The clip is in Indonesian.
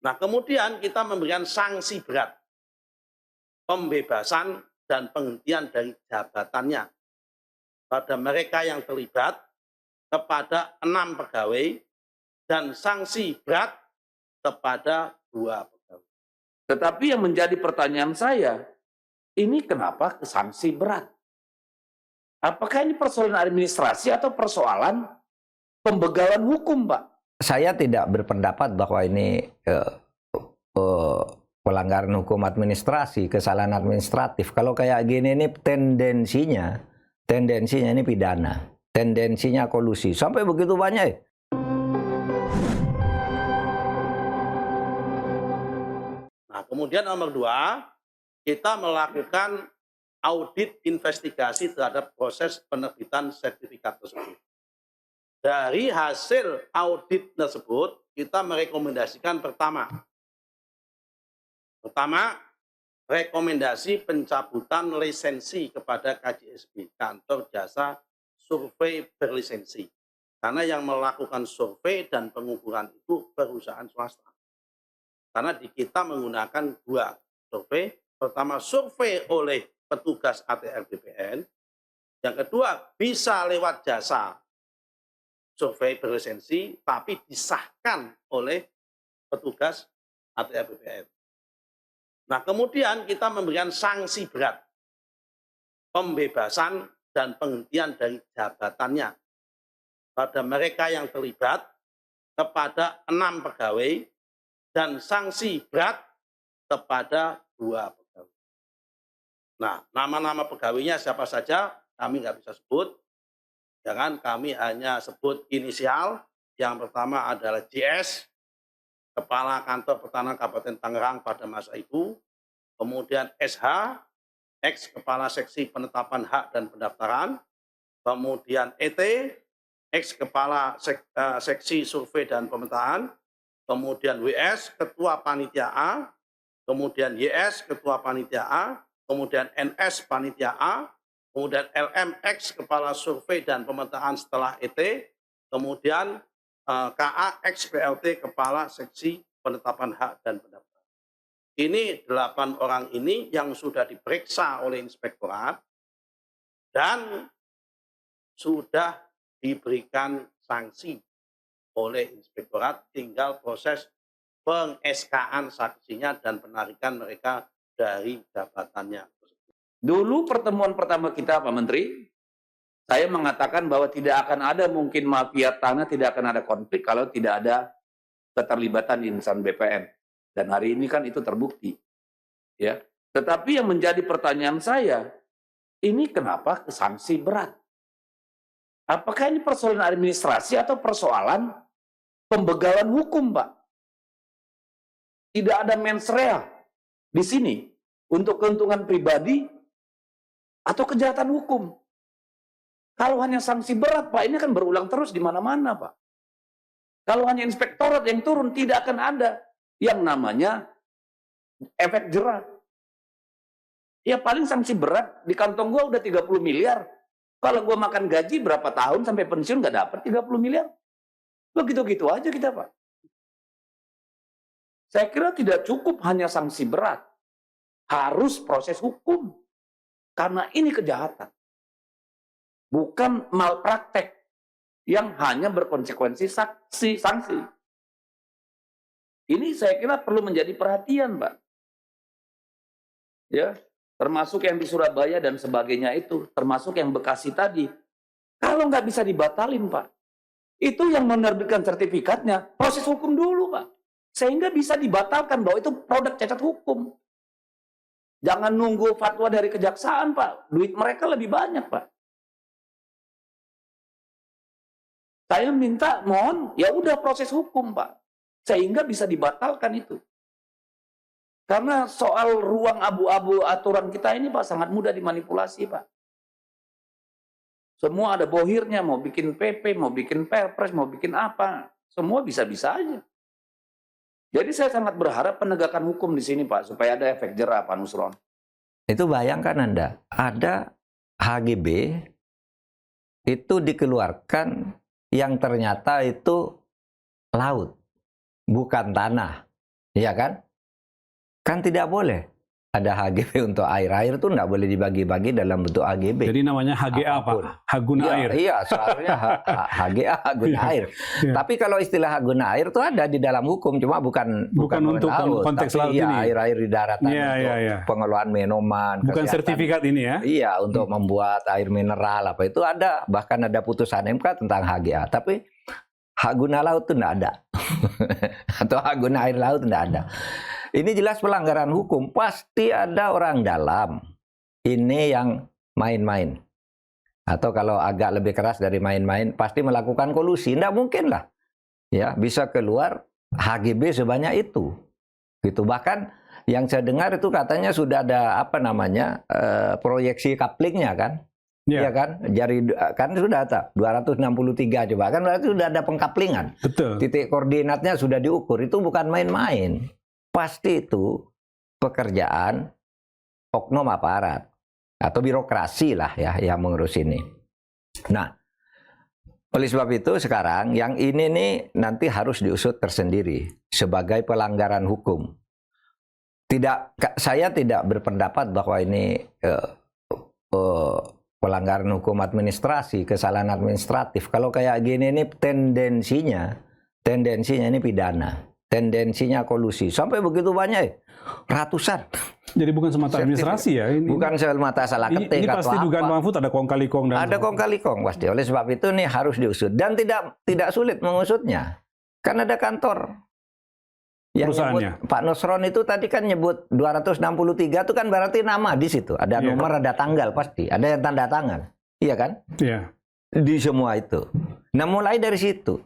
Nah, kemudian kita memberikan sanksi berat, pembebasan dan penghentian dari jabatannya pada mereka yang terlibat kepada 6 pegawai dan sanksi berat kepada 2 pegawai. Tetapi yang menjadi pertanyaan saya, ini kenapa sanksi berat? Apakah ini persoalan administrasi atau persoalan pembegalan hukum, Pak? Saya tidak berpendapat bahwa ini pelanggaran hukum administrasi, kesalahan administratif. Kalau kayak gini ini tendensinya ini pidana, tendensinya kolusi. Sampai begitu banyak. Nah, kemudian nomor 2, kita melakukan audit investigasi terhadap proses penerbitan sertifikat tersebut. Dari hasil audit tersebut, kita merekomendasikan pertama, rekomendasi pencabutan lisensi kepada KJSB, Kantor Jasa Survei Berlisensi. Karena yang melakukan survei dan pengukuran itu perusahaan swasta. Karena di kita menggunakan 2 survei. Pertama, survei oleh petugas ATR BPN. Yang kedua, bisa lewat jasa survei berlisensi, tapi disahkan oleh petugas ATR BPN. Nah, kemudian kita memberikan sanksi berat, pembebasan dan penghentian dari jabatannya pada mereka yang terlibat kepada 6 pegawai dan sanksi berat kepada 2 pegawai. Nah, nama-nama pegawainya siapa saja kami nggak bisa sebut. Jangan kami hanya sebut inisial. Yang pertama adalah JS, Kepala Kantor Pertanahan Kabupaten Tangerang pada masa itu. Kemudian SH, ex Kepala Seksi Penetapan Hak dan Pendaftaran. Kemudian ET, ex Kepala Seksi Survei dan Pemetaan. Kemudian WS, Ketua Panitia A. Kemudian YS, Ketua Panitia A. Kemudian NS, Panitia A. Kemudian LMX, Kepala Survei dan Pemetaan setelah ET. Kemudian KA, ex PLT, Kepala Seksi Penetapan Hak dan Pendaftaran. Ini 8 orang ini yang sudah diperiksa oleh inspektorat dan sudah diberikan sanksi oleh inspektorat, tinggal proses peng-SK-an saksinya dan penarikan mereka dari jabatannya. Dulu pertemuan pertama kita, Pak Menteri, saya mengatakan bahwa tidak akan ada mungkin mafia tanah, tidak akan ada konflik kalau tidak ada keterlibatan insan BPN. Dan hari ini kan itu terbukti. Ya. Tetapi yang menjadi pertanyaan saya, ini kenapa sanksi berat? Apakah ini persoalan administrasi atau persoalan pembegalan hukum, Pak? Tidak ada mens rea di sini untuk keuntungan pribadi atau kejahatan hukum. Kalau hanya sanksi berat, Pak, ini akan berulang terus di mana-mana, Pak. Kalau hanya inspektorat yang turun, tidak akan ada yang namanya efek jerah. Ya paling sanksi berat, di kantong gua udah 30 miliar. Kalau gua makan gaji berapa tahun sampai pensiun nggak dapat 30 miliar. Begitu-gitu aja kita, Pak. Saya kira tidak cukup hanya sanksi berat. Harus proses hukum. Karena ini kejahatan. Bukan malpraktek yang hanya berkonsekuensi sanksi. Ini saya kira perlu menjadi perhatian, Pak. Ya, termasuk yang di Surabaya dan sebagainya itu, termasuk yang Bekasi tadi. Kalau nggak bisa dibatalin, Pak, itu yang menerbitkan sertifikatnya, proses hukum dulu, Pak. Sehingga bisa dibatalkan bahwa itu produk cacat hukum. Jangan nunggu fatwa dari kejaksaan, Pak. Duit mereka lebih banyak, Pak. Saya minta, mohon, ya udah proses hukum, Pak. Sehingga bisa dibatalkan itu. Karena soal ruang abu-abu aturan kita ini, Pak, sangat mudah dimanipulasi, Pak. Semua ada bohirnya, mau bikin PP, mau bikin perpres, mau bikin apa. Semua bisa-bisa aja. Jadi saya sangat berharap penegakan hukum di sini, Pak, supaya ada efek jerah, Pak Nusron. Itu bayangkan Anda, ada HGB itu dikeluarkan yang ternyata itu laut, bukan tanah. Iya kan? Kan tidak boleh ada HGB untuk air. Air itu nggak boleh dibagi-bagi dalam bentuk HGB. Jadi namanya HGA, Pak. Apapun. Hak guna Iya, air. iya, seharusnya HGA, hak guna Iya. air. Iya. Tapi kalau istilah hak guna air itu ada di dalam hukum, cuma bukan untuk laut, konteks tapi laut iya, ini. air-air di daratan Iya, untuk iya, iya. pengelolaan minuman, Bukan kesehatan. sertifikat ini ya. Iya, untuk membuat air mineral apa itu ada, bahkan ada putusan MK tentang HGA. Tapi hak guna laut itu tidak ada. Atau hak guna air laut tidak ada. Ini jelas pelanggaran hukum. Pasti ada orang dalam. Ini yang main-main. Atau kalau agak lebih keras dari main-main, pasti melakukan kolusi. Tidak mungkin lah. Ya, bisa keluar HGB sebanyak itu. Gitu. Bahkan yang saya dengar itu katanya sudah ada apa namanya proyeksi couplingnya kan. Iya. Iya kan? Kan sudah ada 263 coba. Kan berarti sudah ada pengkaplingan. Betul. Titik koordinatnya sudah diukur. Itu bukan main-main. Pasti itu pekerjaan oknum aparat atau birokrasi lah ya yang mengurus ini. Nah, oleh sebab itu sekarang yang ini nih nanti harus diusut tersendiri sebagai pelanggaran hukum. Saya tidak berpendapat bahwa ini pelanggaran hukum administrasi, kesalahan administratif. Kalau kayak gini ini tendensinya ini pidana. Tendensinya kolusi. Sampai begitu banyak, ratusan. Jadi bukan semata administrasi ya. Ini, bukan semata salah ketik ini atau pasti dugaan apa. Mahfud ada kong kali kong dan Ada kong kali kong pasti. Oleh sebab itu nih harus diusut. Dan tidak sulit mengusutnya. Kan ada kantor. Yang nyebut, Pak Nusron itu tadi kan nyebut 263 itu kan berarti nama di situ. Ada nomor, ada tanggal pasti. Ada yang tanda tangan. Iya kan? Iya. Di semua itu. Nah mulai dari situ.